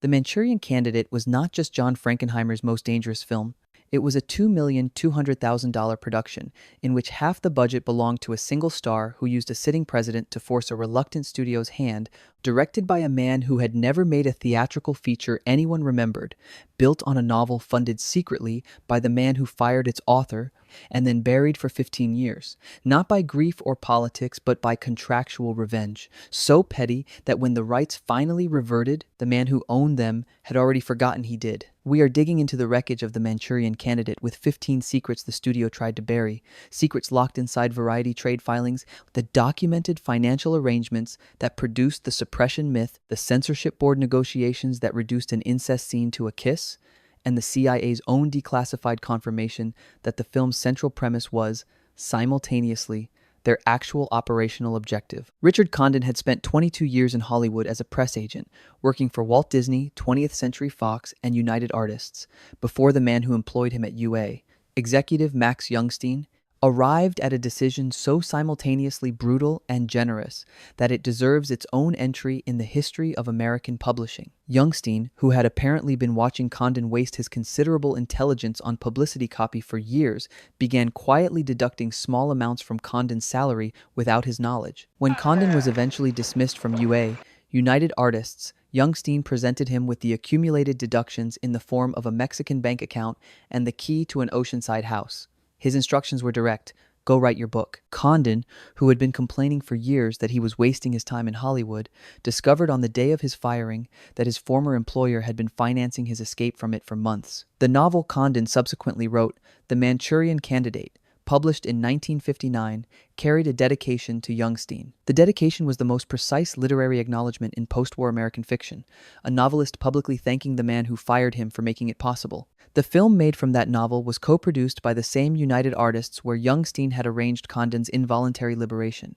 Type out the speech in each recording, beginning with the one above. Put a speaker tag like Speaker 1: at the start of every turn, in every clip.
Speaker 1: The Manchurian Candidate was not just John Frankenheimer's most dangerous film. It was a $2,200,000 production, in which half the budget belonged to a single star who used a sitting president to force a reluctant studio's hand, directed by a man who had never made a theatrical feature anyone remembered, built on a novel funded secretly by the man who fired its author, and then buried for 15 years, not by grief or politics, but by contractual revenge, so petty that when the rights finally reverted, the man who owned them had already forgotten he did. We are digging into the wreckage of the Manchurian Candidate with 15 secrets the studio tried to bury, secrets locked inside Variety trade filings, the documented financial arrangements that produced the suppression myth, the censorship board negotiations that reduced an incest scene to a kiss, and the CIA's own declassified confirmation that the film's central premise was, simultaneously, their actual operational objective. Richard Condon had spent 22 years in Hollywood as a press agent, working for Walt Disney, 20th Century Fox, and United Artists, before the man who employed him at UA, executive Max Youngstein, arrived at a decision so simultaneously brutal and generous that it deserves its own entry in the history of American publishing. Youngstein, who had apparently been watching Condon waste his considerable intelligence on publicity copy for years, began quietly deducting small amounts from Condon's salary without his knowledge. When Condon was eventually dismissed from UA, United Artists, Youngstein presented him with the accumulated deductions in the form of a Mexican bank account and the key to an oceanside house. His instructions were direct: go write your book. Condon, who had been complaining for years that he was wasting his time in Hollywood, discovered on the day of his firing that his former employer had been financing his escape from it for months. The novel Condon subsequently wrote, The Manchurian Candidate, published in 1959, carried a dedication to Youngstein. The dedication was the most precise literary acknowledgement in post-war American fiction, a novelist publicly thanking the man who fired him for making it possible. The film made from that novel was co-produced by the same United Artists where Youngstein had arranged Condon's involuntary liberation.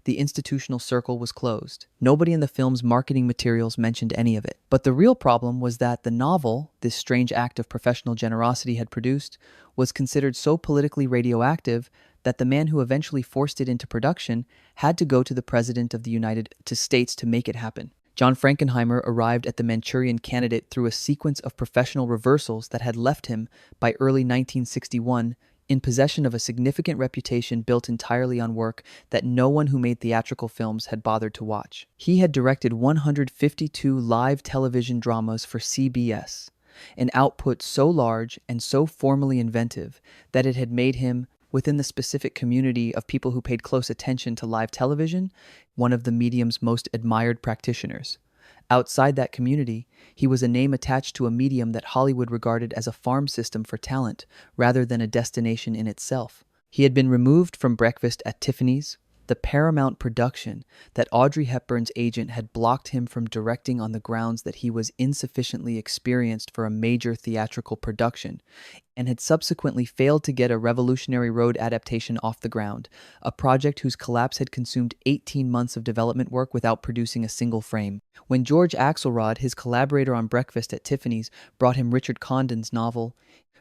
Speaker 1: The institutional circle was closed. Nobody in the film's marketing materials mentioned any of it. But the real problem was that the novel, this strange act of professional generosity had produced, was considered so politically radioactive that the man who eventually forced it into production had to go to the President of the United States to make it happen. John Frankenheimer arrived at the Manchurian Candidate through a sequence of professional reversals that had left him, by early 1961, in possession of a significant reputation built entirely on work that no one who made theatrical films had bothered to watch. He had directed 152 live television dramas for CBS, an output so large and so formally inventive that it had made him, within the specific community of people who paid close attention to live television, one of the medium's most admired practitioners. Outside that community, he was a name attached to a medium that Hollywood regarded as a farm system for talent, rather than a destination in itself. He had been removed from Breakfast at Tiffany's, the Paramount production that Audrey Hepburn's agent had blocked him from directing on the grounds that he was insufficiently experienced for a major theatrical production, and had subsequently failed to get a Revolutionary Road adaptation off the ground, a project whose collapse had consumed 18 months of development work without producing a single frame. When George Axelrod, his collaborator on Breakfast at Tiffany's, brought him Richard Condon's novel,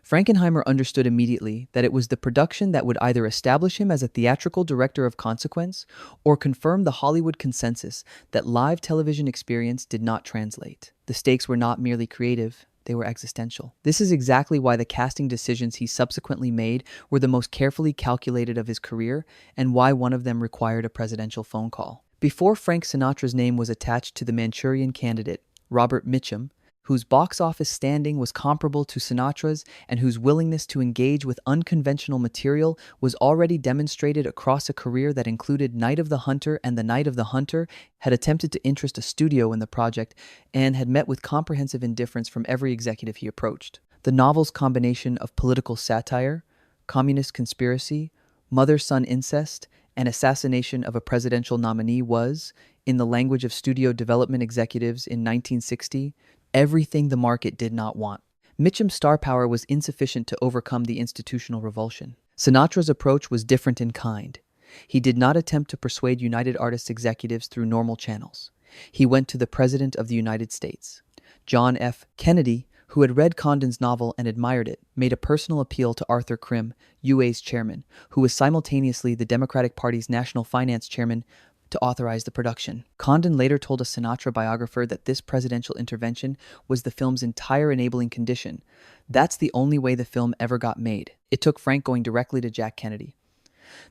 Speaker 1: Frankenheimer understood immediately that it was the production that would either establish him as a theatrical director of consequence or confirm the Hollywood consensus that live television experience did not translate. The stakes were not merely creative, they were existential. This is exactly why the casting decisions he subsequently made were the most carefully calculated of his career, and why one of them required a presidential phone call. Before Frank Sinatra's name was attached to the Manchurian Candidate, Robert Mitchum, whose box office standing was comparable to Sinatra's and whose willingness to engage with unconventional material was already demonstrated across a career that included Night of the Hunter and The Night of the Hunter, had attempted to interest a studio in the project and had met with comprehensive indifference from every executive he approached. The novel's combination of political satire, communist conspiracy, mother-son incest, and assassination of a presidential nominee was, in the language of studio development executives in 1960, everything the market did not want. Mitchum's star power was insufficient to overcome the institutional revulsion. Sinatra's approach was different in kind. He did not attempt to persuade United Artists executives through normal channels. He went to the President of the United States. John F. Kennedy, who had read Condon's novel and admired it, made a personal appeal to Arthur Krim, UA's chairman, who was simultaneously the Democratic Party's national finance chairman to authorize the production. Condon later told a Sinatra biographer that this presidential intervention was the film's entire enabling condition. That's the only way the film ever got made. It took Frank going directly to Jack Kennedy.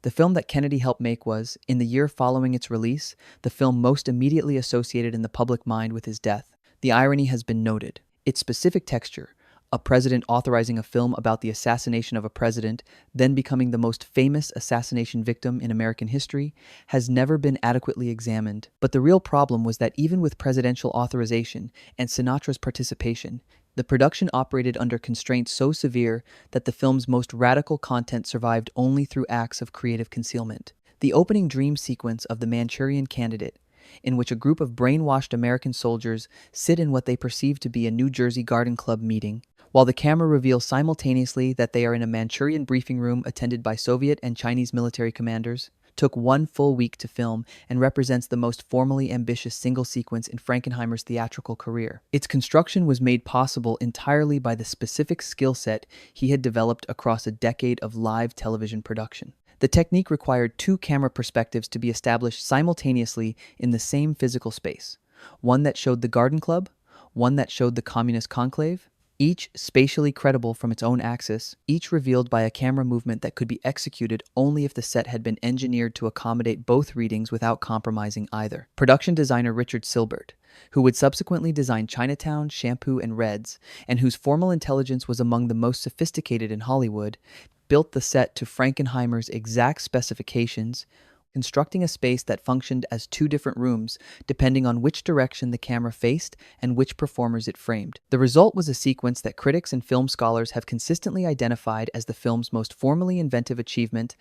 Speaker 1: The film that Kennedy helped make was, in the year following its release, the film most immediately associated in the public mind with his death. The irony has been noted. Its specific texture, a president authorizing a film about the assassination of a president, then becoming the most famous assassination victim in American history, has never been adequately examined. But the real problem was that even with presidential authorization and Sinatra's participation, the production operated under constraints so severe that the film's most radical content survived only through acts of creative concealment. The opening dream sequence of The Manchurian Candidate, in which a group of brainwashed American soldiers sit in what they perceive to be a New Jersey Garden Club meeting, while the camera reveals simultaneously that they are in a Manchurian briefing room attended by Soviet and Chinese military commanders, took 1 full week to film and represents the most formally ambitious single sequence in Frankenheimer's theatrical career. Its construction was made possible entirely by the specific skill set he had developed across a decade of live television production. The technique required 2 camera perspectives to be established simultaneously in the same physical space, one that showed the Garden Club, one that showed the Communist Conclave, each spatially credible from its own axis, each revealed by a camera movement that could be executed only if the set had been engineered to accommodate both readings without compromising either. Production designer Richard Silbert, who would subsequently design Chinatown, Shampoo, and Reds, and whose formal intelligence was among the most sophisticated in Hollywood, built the set to Frankenheimer's exact specifications, constructing a space that functioned as 2 different rooms, depending on which direction the camera faced and which performers it framed. The result was a sequence that critics and film scholars have consistently identified as the film's most formally inventive achievement,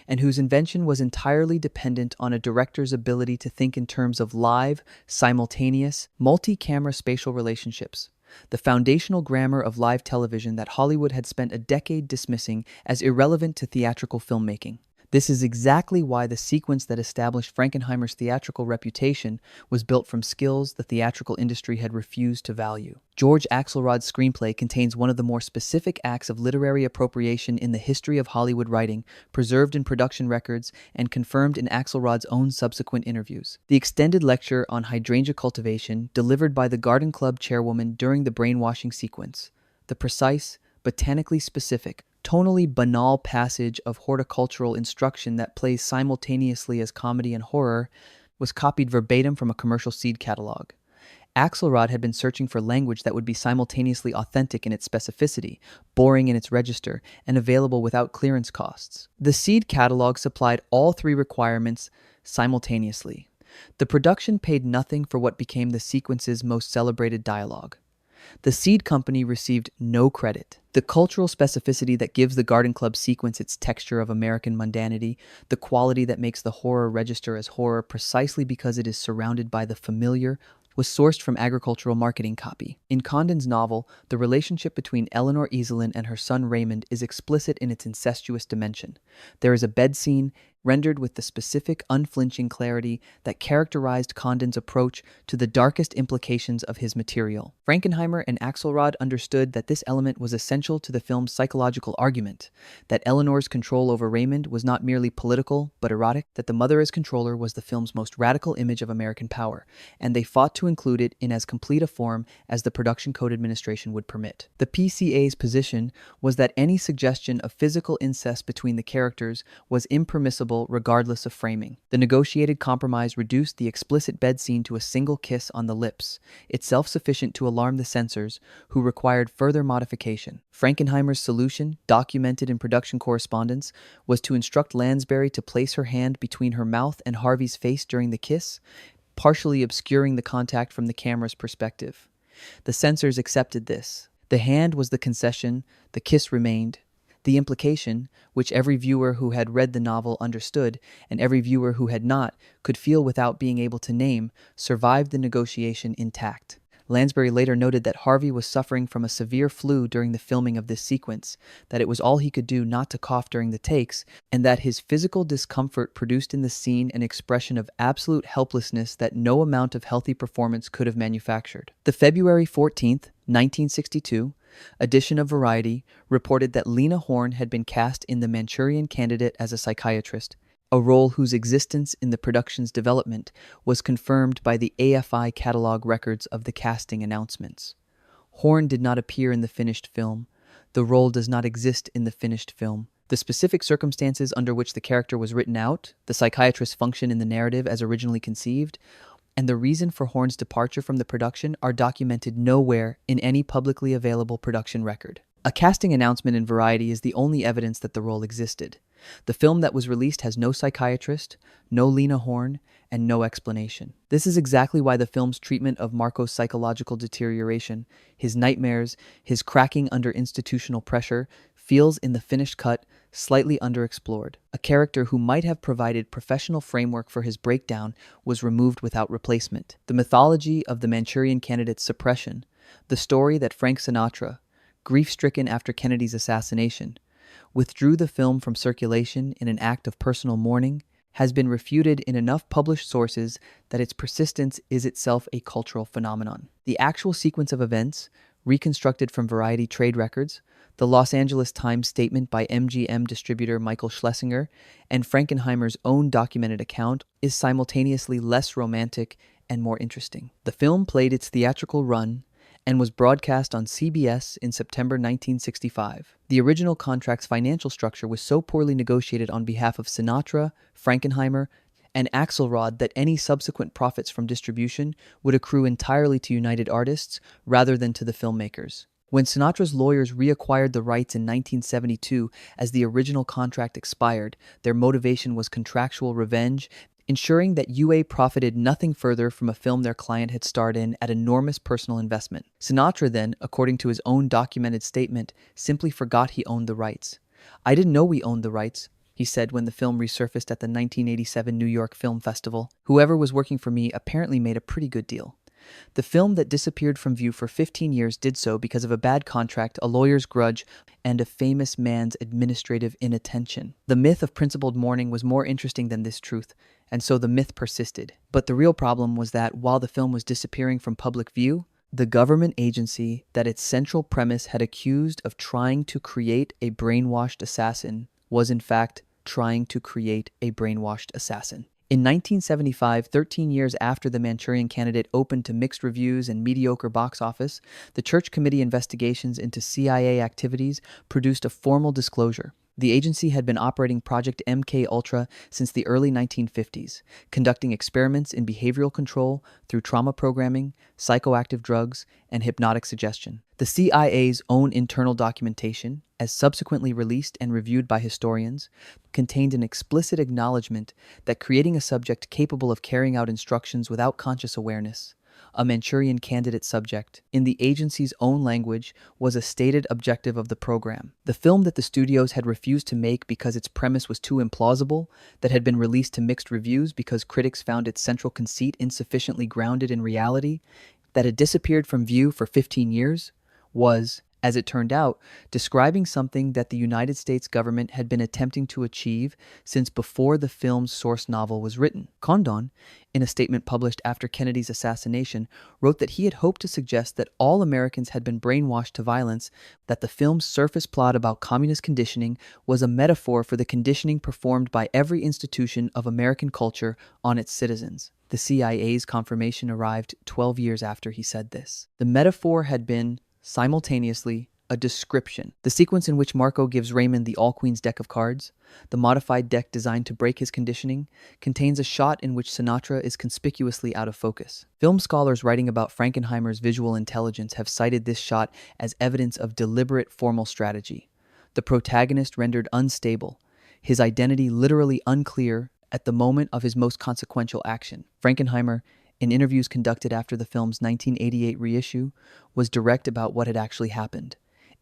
Speaker 1: and whose invention was entirely dependent on a director's ability to think in terms of live, simultaneous, multi-camera spatial relationships, the foundational grammar of live television that Hollywood had spent a decade dismissing as irrelevant to theatrical filmmaking. This is exactly why the sequence that established Frankenheimer's theatrical reputation was built from skills the theatrical industry had refused to value. George Axelrod's screenplay contains one of the more specific acts of literary appropriation in the history of Hollywood writing, preserved in production records and confirmed in Axelrod's own subsequent interviews. The extended lecture on hydrangea cultivation delivered by the Garden Club chairwoman during the brainwashing sequence, the precise, botanically specific, tonally banal passage of horticultural instruction that plays simultaneously as comedy and horror, was copied verbatim from a commercial seed catalog. Axelrod had been searching for language that would be simultaneously authentic in its specificity, boring in its register, and available without clearance costs. The seed catalog supplied all 3 requirements simultaneously. The production paid nothing for what became the sequence's most celebrated dialogue. The seed company received no credit. The cultural specificity that gives the Garden Club sequence its texture of American mundanity, the quality that makes the horror register as horror precisely because it is surrounded by the familiar, was sourced from agricultural marketing copy. In Condon's novel, the relationship between Eleanor Easelin and her son Raymond is explicit in its incestuous dimension. There is a bed scene, rendered with the specific, unflinching clarity that characterized Condon's approach to the darkest implications of his material. Frankenheimer and Axelrod understood that this element was essential to the film's psychological argument, that Eleanor's control over Raymond was not merely political, but erotic, that the mother as controller was the film's most radical image of American power, and they fought to include it in as complete a form as the Production Code Administration would permit. The PCA's position was that any suggestion of physical incest between the characters was impermissible regardless of framing. The negotiated compromise reduced the explicit bed scene to a single kiss on the lips, itself sufficient to alarm the censors, who required further modification. Frankenheimer's solution, documented in production correspondence, was to instruct Lansbury to place her hand between her mouth and Harvey's face during the kiss, partially obscuring the contact from the camera's perspective. The censors accepted this. The hand was the concession, the kiss remained. The implication, which every viewer who had read the novel understood, and every viewer who had not could feel without being able to name, survived the negotiation intact. Lansbury later noted that Harvey was suffering from a severe flu during the filming of this sequence, that it was all he could do not to cough during the takes, and that his physical discomfort produced in the scene an expression of absolute helplessness that no amount of healthy performance could have manufactured. The February 14th, 1962, edition of Variety reported that Lena Horne had been cast in The Manchurian Candidate as a psychiatrist, a role whose existence in the production's development was confirmed by the AFI catalog records of the casting announcements. Horne did not appear in the finished film. The role does not exist in the finished film. The specific circumstances under which the character was written out, the psychiatrist's function in the narrative as originally conceived, and the reason for Horne's departure from the production are documented nowhere in any publicly available production record. A casting announcement in Variety is the only evidence that the role existed. The film that was released has no psychiatrist, no Lena Horne, and no explanation. This is exactly why the film's treatment of Marco's psychological deterioration, his nightmares, his cracking under institutional pressure, feels in the finished cut slightly underexplored. A character who might have provided professional framework for his breakdown was removed without replacement. The mythology of the Manchurian Candidate's suppression, the story that Frank Sinatra, grief-stricken after Kennedy's assassination, withdrew the film from circulation in an act of personal mourning, has been refuted in enough published sources that its persistence is itself a cultural phenomenon. The actual sequence of events, reconstructed from Variety trade records, the Los Angeles Times statement by MGM distributor Michael Schlesinger, and Frankenheimer's own documented account, is simultaneously less romantic and more interesting. The film played its theatrical run and was broadcast on CBS in September 1965. The original contract's financial structure was so poorly negotiated on behalf of Sinatra, Frankenheimer, and Axelrod that any subsequent profits from distribution would accrue entirely to United Artists rather than to the filmmakers. When Sinatra's lawyers reacquired the rights in 1972 as the original contract expired, their motivation was contractual revenge, ensuring that UA profited nothing further from a film their client had starred in at enormous personal investment. Sinatra then, according to his own documented statement, simply forgot he owned the rights. "I didn't know we owned the rights," he said when the film resurfaced at the 1987 New York Film Festival. "Whoever was working for me apparently made a pretty good deal." The film that disappeared from view for 15 years did so because of a bad contract, a lawyer's grudge, and a famous man's administrative inattention. The myth of principled mourning was more interesting than this truth, and so the myth persisted. But the real problem was that while the film was disappearing from public view, the government agency that its central premise had accused of trying to create a brainwashed assassin was in fact trying to create a brainwashed assassin. In 1975, 13 years after The Manchurian Candidate opened to mixed reviews and mediocre box office, the Church Committee investigations into CIA activities produced a formal disclosure. The agency had been operating Project MKUltra since the early 1950s, conducting experiments in behavioral control through trauma programming, psychoactive drugs, and hypnotic suggestion. The CIA's own internal documentation, as subsequently released and reviewed by historians, contained an explicit acknowledgement that creating a subject capable of carrying out instructions without conscious awareness, a Manchurian Candidate subject, in the agency's own language, was a stated objective of the program. The film that the studios had refused to make because its premise was too implausible, that had been released to mixed reviews because critics found its central conceit insufficiently grounded in reality, that had disappeared from view for 15 years, was, as it turned out, describing something that the United States government had been attempting to achieve since before the film's source novel was written. Condon, in a statement published after Kennedy's assassination, wrote that he had hoped to suggest that all Americans had been brainwashed to violence, that the film's surface plot about communist conditioning was a metaphor for the conditioning performed by every institution of American culture on its citizens. The CIA's confirmation arrived 12 years after he said this. The metaphor had been simultaneously a description. The sequence in which Marco gives Raymond the All-Queen's deck of cards, the modified deck designed to break his conditioning, contains a shot in which Sinatra is conspicuously out of focus. Film scholars writing about Frankenheimer's visual intelligence have cited this shot as evidence of deliberate formal strategy. The protagonist rendered unstable, his identity literally unclear at the moment of his most consequential action. Frankenheimer, in interviews conducted after the film's 1988 reissue, was direct about what had actually happened.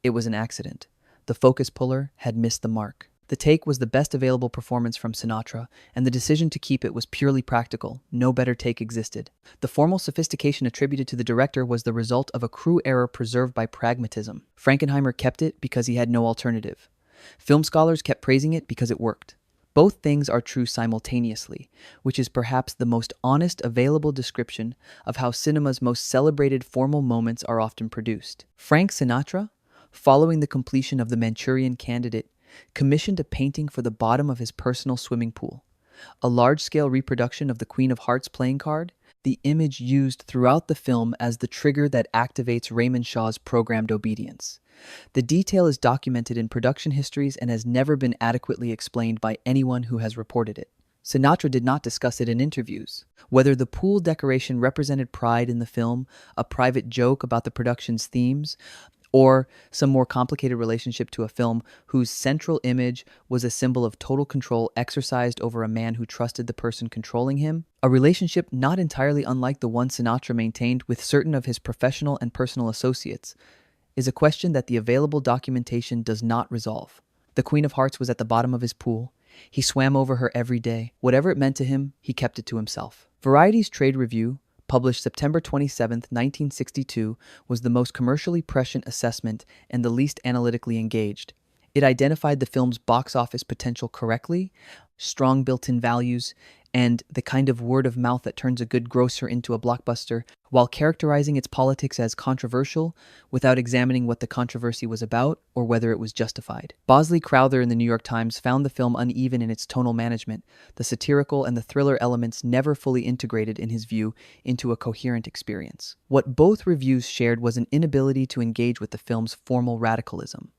Speaker 1: It was an accident. The focus puller had missed the mark. The take was the best available performance from Sinatra, and the decision to keep it was purely practical. No better take existed. The formal sophistication attributed to the director was the result of a crew error preserved by pragmatism. Frankenheimer kept it because he had no alternative. Film scholars kept praising it because it worked. Both things are true simultaneously, which is perhaps the most honest available description of how cinema's most celebrated formal moments are often produced. Frank Sinatra, following the completion of The Manchurian Candidate, commissioned a painting for the bottom of his personal swimming pool. A large-scale reproduction of the Queen of Hearts playing card, the image used throughout the film as the trigger that activates Raymond Shaw's programmed obedience. The detail is documented in production histories and has never been adequately explained by anyone who has reported it. Sinatra did not discuss it in interviews. Whether the pool decoration represented pride in the film, a private joke about the production's themes, or some more complicated relationship to a film whose central image was a symbol of total control exercised over a man who trusted the person controlling him, a relationship not entirely unlike the one Sinatra maintained with certain of his professional and personal associates, is a question that the available documentation does not resolve. The Queen of Hearts was at the bottom of his pool. He swam over her every day. Whatever it meant to him, he kept it to himself. Variety's trade review, published September 27, 1962, was the most commercially prescient assessment and the least analytically engaged. It identified the film's box office potential correctly, strong built-in values, and the kind of word of mouth that turns a good grocer into a blockbuster, while characterizing its politics as controversial without examining what the controversy was about or whether it was justified. Bosley Crowther in the New York Times found the film uneven in its tonal management, the satirical and the thriller elements never fully integrated, in his view, into a coherent experience. What both reviews shared was an inability to engage with the film's formal radicalism.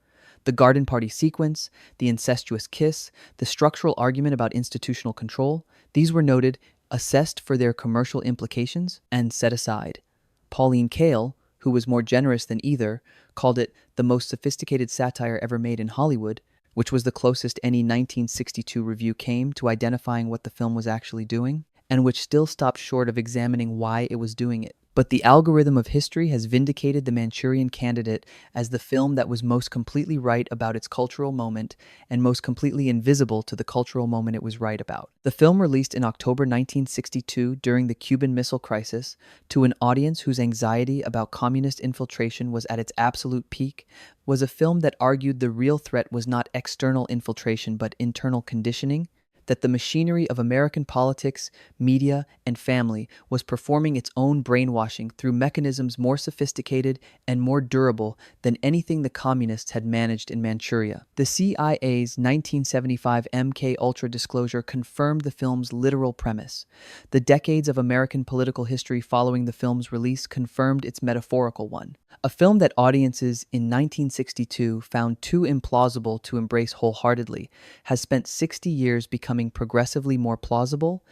Speaker 1: The garden party sequence, the incestuous kiss, the structural argument about institutional control, these were noted, assessed for their commercial implications, and set aside. Pauline Kael, who was more generous than either, called it the most sophisticated satire ever made in Hollywood, which was the closest any 1962 review came to identifying what the film was actually doing, and which still stopped short of examining why it was doing it. But the algorithm of history has vindicated The Manchurian Candidate as the film that was most completely right about its cultural moment and most completely invisible to the cultural moment it was right about. The film, released in October 1962 during the Cuban Missile Crisis, to an audience whose anxiety about communist infiltration was at its absolute peak, was a film that argued the real threat was not external infiltration but internal conditioning, that the machinery of American politics, media, and family was performing its own brainwashing through mechanisms more sophisticated and more durable than anything the communists had managed in Manchuria. The CIA's 1975 MKUltra disclosure confirmed the film's literal premise. The decades of American political history following the film's release confirmed its metaphorical one. A film that audiences in 1962 found too implausible to embrace wholeheartedly has spent 60 years becoming progressively more plausible,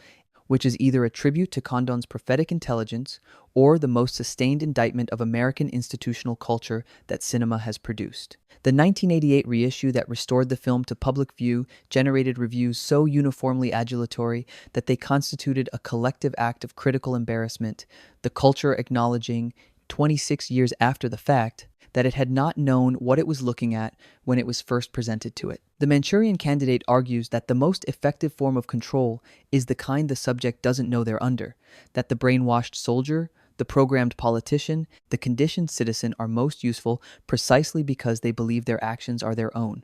Speaker 1: which is either a tribute to Condon's prophetic intelligence or the most sustained indictment of American institutional culture that cinema has produced. The 1988 reissue that restored the film to public view generated reviews so uniformly adulatory that they constituted a collective act of critical embarrassment, the culture acknowledging, 26 years after the fact, that it had not known what it was looking at when it was first presented to it. The Manchurian Candidate argues that the most effective form of control is the kind the subject doesn't know they're under, that the brainwashed soldier, the programmed politician, the conditioned citizen are most useful precisely because they believe their actions are their own.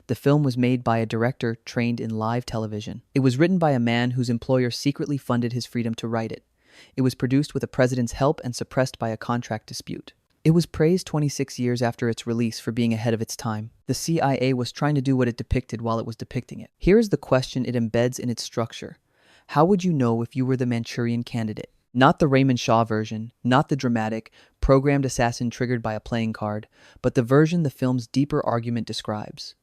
Speaker 1: The film was made by a director trained in live television. It was written by a man whose employer secretly funded his freedom to write it. It was produced with the president's help and suppressed by a contract dispute. It was praised 26 years after its release for being ahead of its time. The CIA was trying to do what it depicted while it was depicting it. Here is the question it embeds in its structure. How would you know if you were the Manchurian Candidate? Not the Raymond Shaw version, not the dramatic, programmed assassin triggered by a playing card, but the version the film's deeper argument describes.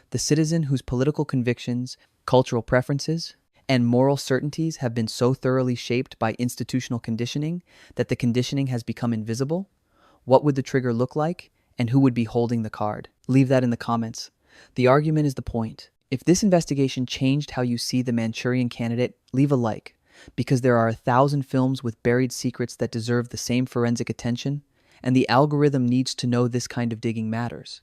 Speaker 1: The citizen whose political convictions, cultural preferences, and moral certainties have been so thoroughly shaped by institutional conditioning that the conditioning has become invisible? What would the trigger look like, and who would be holding the card? Leave that in the comments. The argument is the point. If this investigation changed how you see the Manchurian Candidate, leave a like, because there are 1,000 films with buried secrets that deserve the same forensic attention, and the algorithm needs to know this kind of digging matters.